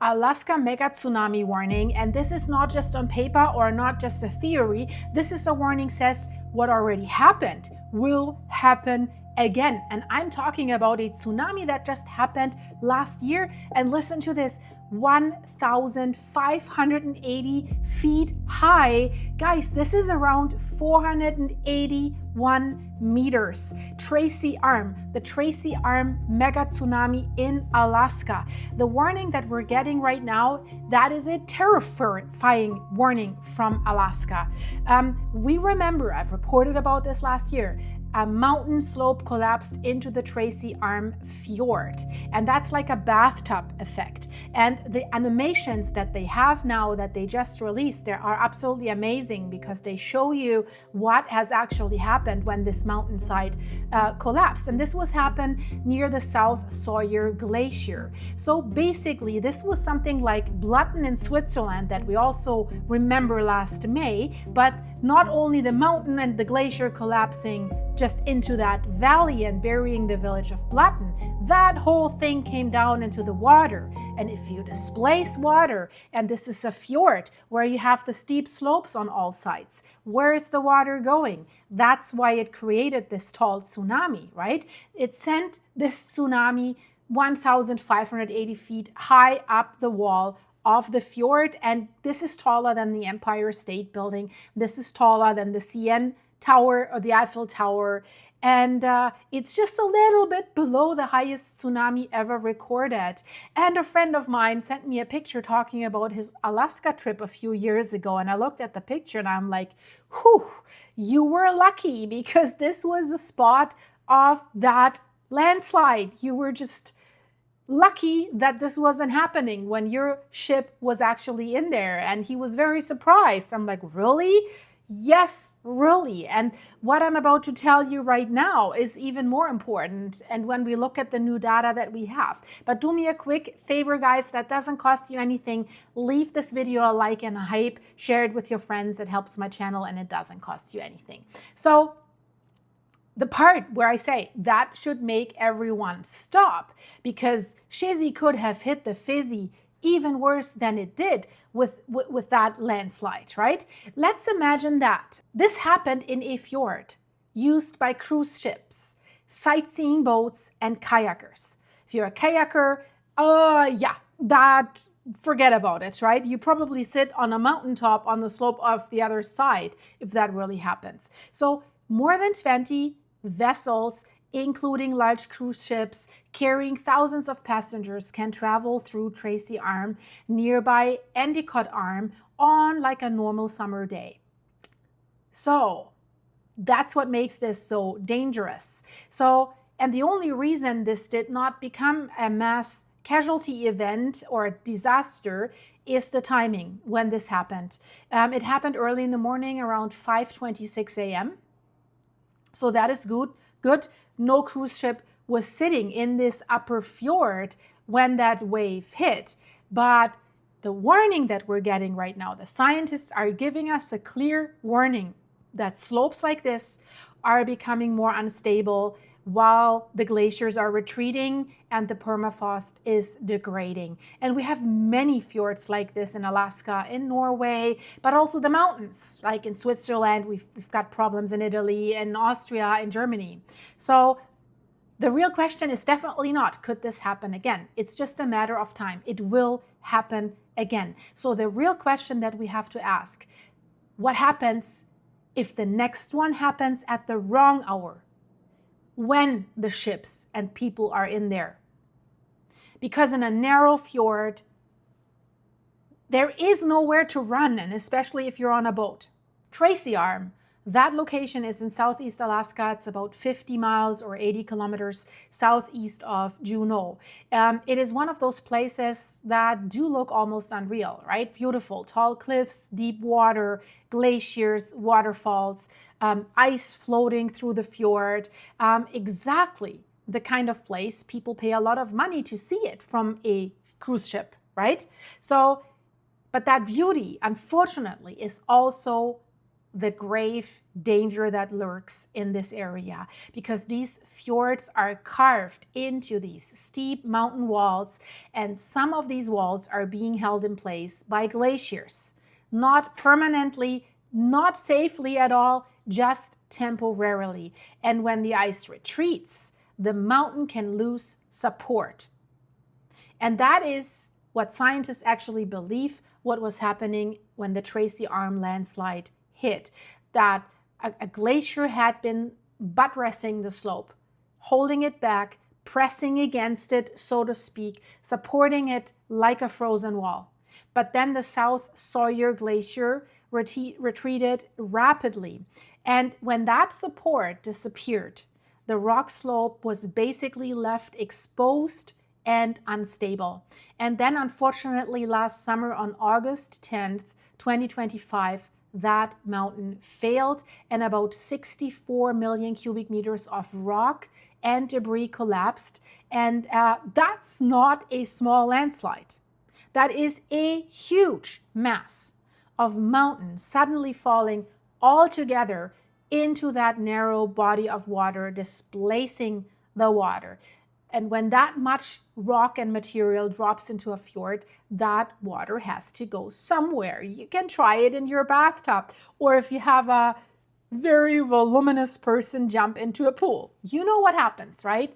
Alaska mega tsunami warning, and this is not just on paper or not just a theory. This is a warning says what already happened will happen again. And I'm talking about a tsunami that just happened last year. And listen to this, 1,580 feet high. Guys, this is around 481 meters. Tracy Arm, the Tracy Arm mega tsunami in Alaska. The warning that we're getting right now, that is a terrifying warning from Alaska. We remember, I've reported about this last year, a mountain slope collapsed into the Tracy Arm fjord. And that's like a bathtub effect. And the animations that they have now that they just released, they are absolutely amazing because they show you what has actually happened when this mountainside collapsed. And this was happened near the South Sawyer Glacier. So basically, this was something like Blutton in Switzerland that we also remember last May, but not only the mountain and the glacier collapsing just into that valley and burying the village of Blutton, that whole thing came down into the water. And if you displace water, and this is a fjord where you have the steep slopes on all sides, where is the water going? That's why it created this tall tsunami, right? It sent this tsunami 1,580 feet high up the wall of the fjord, and this is taller than the Empire State Building. This is taller than the CN Tower or the Eiffel Tower, and it's just a little bit below the highest tsunami ever recorded. And a friend of mine sent me a picture talking about his Alaska trip a few years ago, and I looked at the picture and I'm like, whew, you were lucky because this was the spot of that landslide. You were just lucky that this wasn't happening when your ship was actually in there. And he was very surprised. I'm like, really? Yes, really. And what I'm about to tell you right now is even more important. And when we look at the new data that we have. But do me a quick favor, guys, that doesn't cost you anything. Leave this video a like and a hype. Share it with your friends. It helps my channel and it doesn't cost you anything. So the part where I say that should make everyone stop, because Shizzy could have hit the fizzy even worse than it did with that landslide, right? Let's imagine that. This happened in a fjord used by cruise ships, sightseeing boats, and kayakers. If you're a kayaker, forget about it, right? You probably sit on a mountaintop on the slope of the other side if that really happens. So more than 20 vessels, including large cruise ships carrying thousands of passengers, can travel through Tracy Arm, nearby Endicott Arm, on like a normal summer day. So that's what makes this so dangerous. And the only reason this did not become a mass casualty event or a disaster is the timing when this happened. It happened early in the morning around 5:26 a.m. So that is good. No cruise ship was sitting in this upper fjord when that wave hit. But the warning that we're getting right now, the scientists are giving us a clear warning that slopes like this are becoming more unstable while the glaciers are retreating and the permafrost is degrading. And we have many fjords like this in Alaska, in Norway, but also the mountains. Like in Switzerland, we've got problems in Italy, in Austria, in Germany. So the real question is definitely not, could this happen again? It's just a matter of time. It will happen again. So the real question that we have to ask, what happens if the next one happens at the wrong hour, when the ships and people are in there? Because in a narrow fjord, there is nowhere to run, and especially if you're on a boat. Tracy Arm, that location is in southeast Alaska. It's about 50 miles or 80 kilometers southeast of Juneau. It is one of those places that do look almost unreal, right? Beautiful, tall cliffs, deep water, glaciers, waterfalls, ice floating through the fjord. Exactly the kind of place people pay a lot of money to see it from a cruise ship, right? So, but that beauty, unfortunately, is also the grave danger that lurks in this area, because these fjords are carved into these steep mountain walls, and some of these walls are being held in place by glaciers, not permanently, not safely at all, just temporarily. And when the ice retreats, the mountain can lose support. And that is what scientists actually believe what was happening when the Tracy Arm landslide hit, that a glacier had been buttressing the slope, holding it back, pressing against it, so to speak, supporting it like a frozen wall. But then the South Sawyer Glacier retreated rapidly. And when that support disappeared, the rock slope was basically left exposed and unstable. And then unfortunately last summer on August 10th, 2025, that mountain failed and about 64 million cubic meters of rock and debris collapsed. And that's not a small landslide. That is a huge mass of mountain suddenly falling all together into that narrow body of water, displacing the water. And when that much rock and material drops into a fjord, that water has to go somewhere. You can try it in your bathtub, or if you have a very voluminous person jump into a pool. You know what happens, right?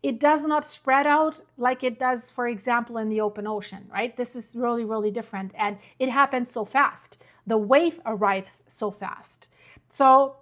It does not spread out like it does, for example, in the open ocean, right? This is really, really different. And it happens so fast. The wave arrives so fast. So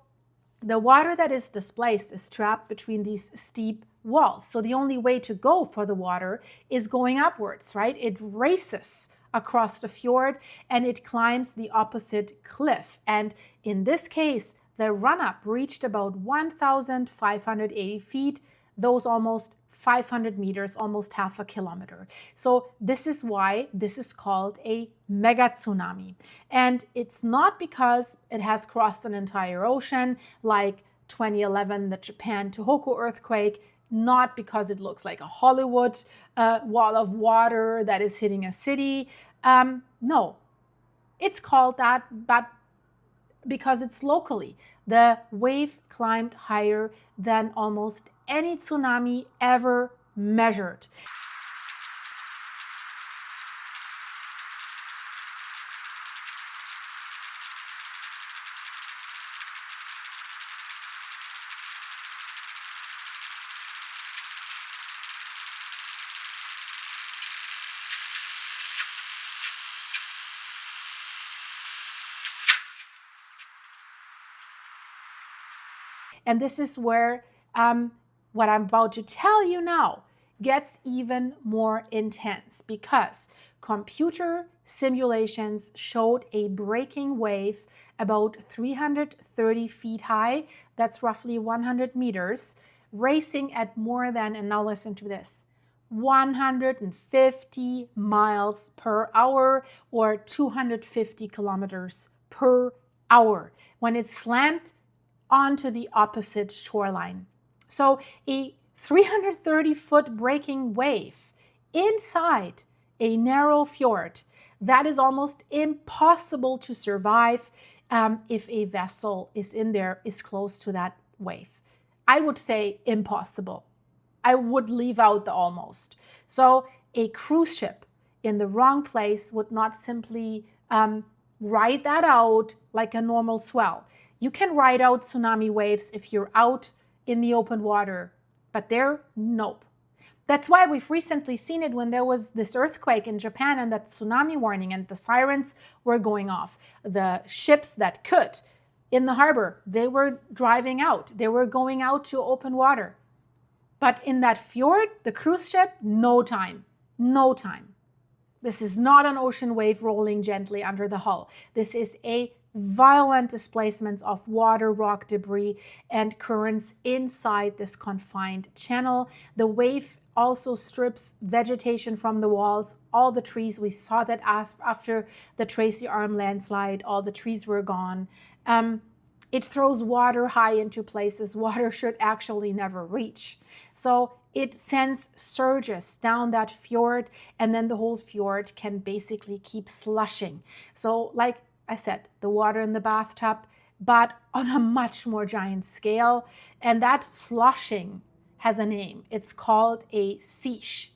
the water that is displaced is trapped between these steep walls. So the only way to go for the water is going upwards, right? It races across the fjord and it climbs the opposite cliff. And in this case, the run-up reached about 1,580 feet, those almost 500 meters, almost half a kilometer. So this is why this is called a mega tsunami. And it's not because it has crossed an entire ocean like 2011, the Japan Tohoku earthquake, not because it looks like a Hollywood wall of water that is hitting a city. No, it's called that, but because it's locally. The wave climbed higher than almost any tsunami ever measured. And this is where what I'm about to tell you now gets even more intense, because computer simulations showed a breaking wave about 330 feet high, that's roughly 100 meters, racing at more than, and now listen to this, 150 miles per hour or 250 kilometers per hour when it slammed onto the opposite shoreline. So a 330-foot breaking wave inside a narrow fjord, that is almost impossible to survive if a vessel is in there, is close to that wave. I would say impossible. I would leave out the almost. So a cruise ship in the wrong place would not simply ride that out like a normal swell. You can ride out tsunami waves if you're out in the open water, but there, nope. That's why we've recently seen it when there was this earthquake in Japan and that tsunami warning and the sirens were going off. The ships that could in the harbor, they were driving out. They were going out to open water. But in that fjord, the cruise ship, no time, no time. This is not an ocean wave rolling gently under the hull. This is a violent displacements of water, rock, debris, and currents inside this confined channel. The wave also strips vegetation from the walls, all the trees. We saw that after the Tracy Arm landslide, all the trees were gone. It throws water high into places water should actually never reach. So it sends surges down that fjord, and then the whole fjord can basically keep slushing. So like I said, the water in the bathtub, but on a much more giant scale. And that sloshing has a name. It's called a seiche.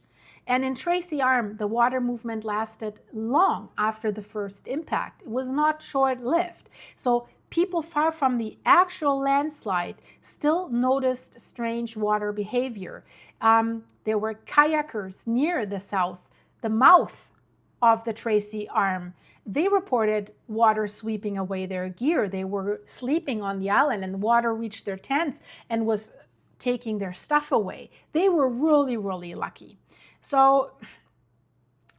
And in Tracy Arm, the water movement lasted long after the first impact. It was not short-lived. So people far from the actual landslide still noticed strange water behavior. There were kayakers near the mouth of the Tracy Arm. They reported water sweeping away their gear. They were sleeping on the island and the water reached their tents and was taking their stuff away. They were really, really lucky. So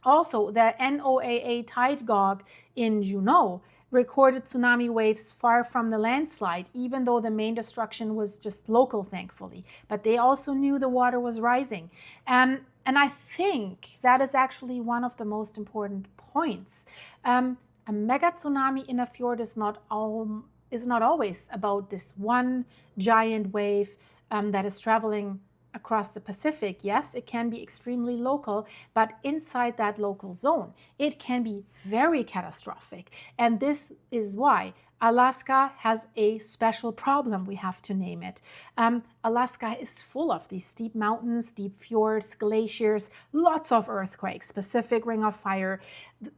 also the NOAA tide gauge in Juneau recorded tsunami waves far from the landslide, even though the main destruction was just local, thankfully. But they also knew the water was rising. And I think that is actually one of the most important points. A mega tsunami in a fjord is not always about this one giant wave that is traveling across the Pacific. Yes, it can be extremely local, but inside that local zone, it can be very catastrophic. And this is why Alaska has a special problem, we have to name it. Alaska is full of these steep mountains, deep fjords, glaciers, lots of earthquakes, Pacific Ring of Fire,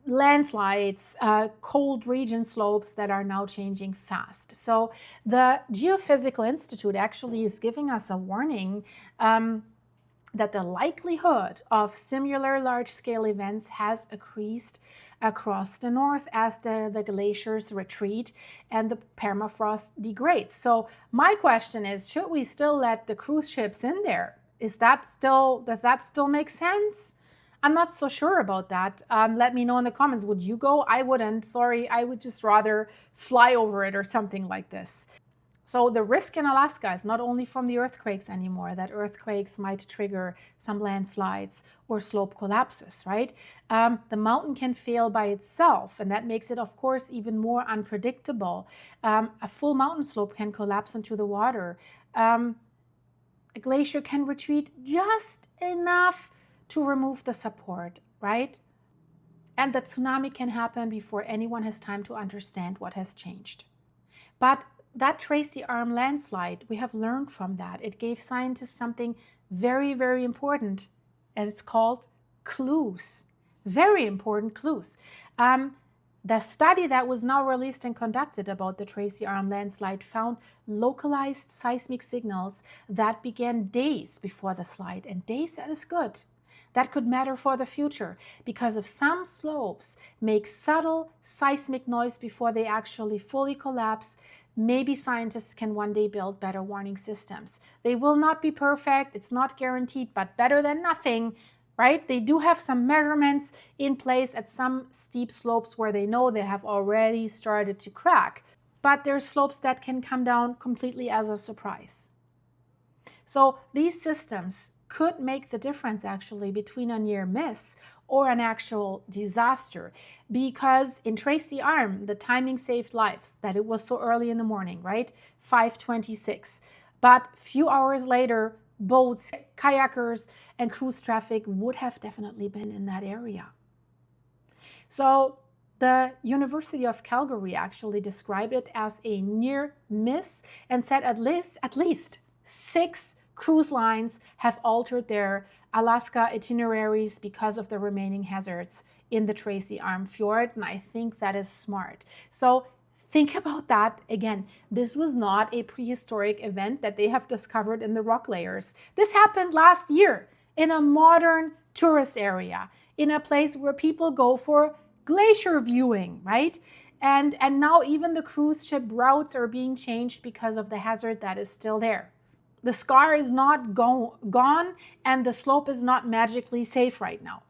landslides, cold region slopes that are now changing fast. So the Geophysical Institute actually is giving us a warning that the likelihood of similar large-scale events has increased across the north as the glaciers retreat and the permafrost degrades. So my question is, should we still let the cruise ships in there? Does that still make sense? I'm not so sure about that. Let me know in the comments. Would you go? I wouldn't. Sorry, I would just rather fly over it or something like this. So the risk in Alaska is not only from the earthquakes anymore, that earthquakes might trigger some landslides or slope collapses, right? The mountain can fail by itself, and that makes it, of course, even more unpredictable. A full mountain slope can collapse into the water. A glacier can retreat just enough to remove the support, right? And the tsunami can happen before anyone has time to understand what has changed. But that Tracy Arm landslide, we have learned from that. It gave scientists something very, very important, and it's called clues. Very important clues. The study that was now released and conducted about the Tracy Arm landslide found localized seismic signals that began days before the slide, and days, that is good. That could matter for the future because if some slopes make subtle seismic noise before they actually fully collapse, maybe scientists can one day build better warning systems. They will not be perfect, it's not guaranteed, but better than nothing, right? They do have some measurements in place at some steep slopes where they know they have already started to crack, but there's slopes that can come down completely as a surprise. So these systems could make the difference actually between a near miss or an actual disaster, because in Tracy Arm, the timing saved lives, that it was so early in the morning, right? 5:26. But few hours later, boats, kayakers, and cruise traffic would have definitely been in that area. So the University of Calgary actually described it as a near miss and said at least 6 cruise lines have altered their Alaska itineraries because of the remaining hazards in the Tracy Arm Fjord, and I think that is smart. So think about that again. This was not a prehistoric event that they have discovered in the rock layers. This happened last year in a modern tourist area, in a place where people go for glacier viewing, right? And now even the cruise ship routes are being changed because of the hazard that is still there. The scar is not gone, and the slope is not magically safe right now.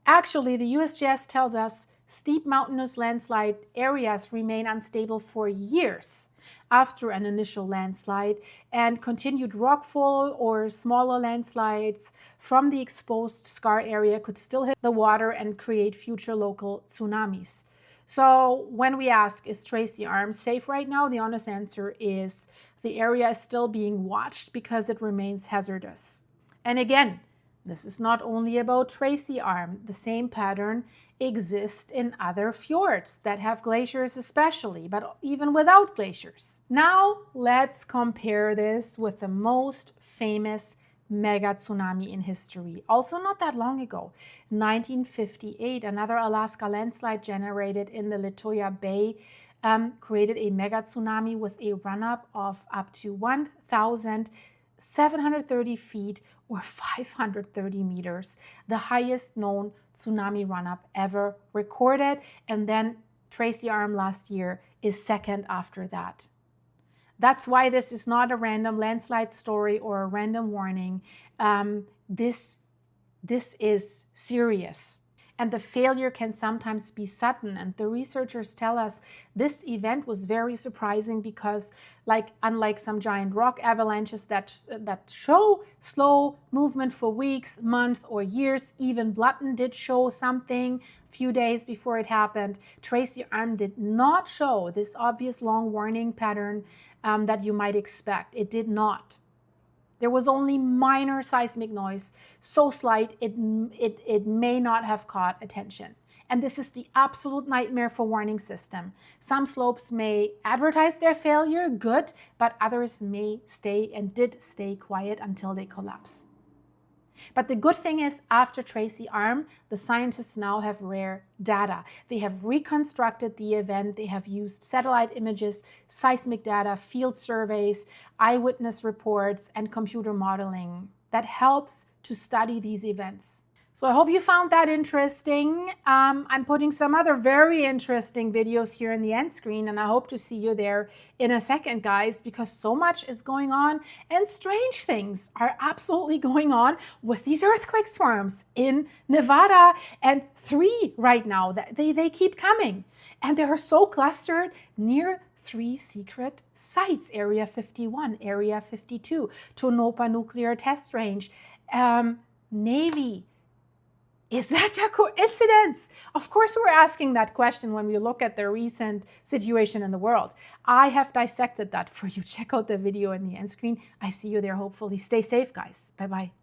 Actually, the USGS tells us steep mountainous landslide areas remain unstable for years after an initial landslide, and continued rockfall or smaller landslides from the exposed scar area could still hit the water and create future local tsunamis. So when we ask, is Tracy Arm safe right now? The honest answer is the area is still being watched because it remains hazardous. And again, this is not only about Tracy Arm. The same pattern exist in other fjords that have glaciers especially, but even without glaciers. Now let's compare this with the most famous mega tsunami in history. Also not that long ago, 1958, another Alaska landslide generated in the Lituya Bay created a mega tsunami with a run-up of up to 1,730 feet or 530 meters, the highest known tsunami run-up ever recorded. And then Tracy Arm last year is second after that. That's why this is not a random landslide story or a random warning. This is serious. And the failure can sometimes be sudden. And the researchers tell us this event was very surprising because, unlike some giant rock avalanches that show slow movement for weeks, months, or years, even Bluton did show something a few days before it happened. Tracy Arm did not show this obvious long warning pattern that you might expect. It did not. There was only minor seismic noise, so slight it may not have caught attention. And this is the absolute nightmare for warning system. Some slopes may advertise their failure, good, but others may stay and did stay quiet until they collapse. But the good thing is, after Tracy Arm, the scientists now have rare data. They have reconstructed the event. They have used satellite images, seismic data, field surveys, eyewitness reports, and computer modeling that helps to study these events. So I hope you found that interesting. I'm putting some other very interesting videos here in the end screen, and I hope to see you there in a second, guys, because so much is going on and strange things are absolutely going on with these earthquake swarms in Nevada, and 3 right now. They keep coming, and they are so clustered near 3 secret sites: Area 51, Area 52, Tonopah Nuclear Test Range, Navy. Is that a coincidence? Of course, we're asking that question when we look at the recent situation in the world. I have dissected that for you. Check out the video in the end screen. I see you there, hopefully. Stay safe, guys. Bye-bye.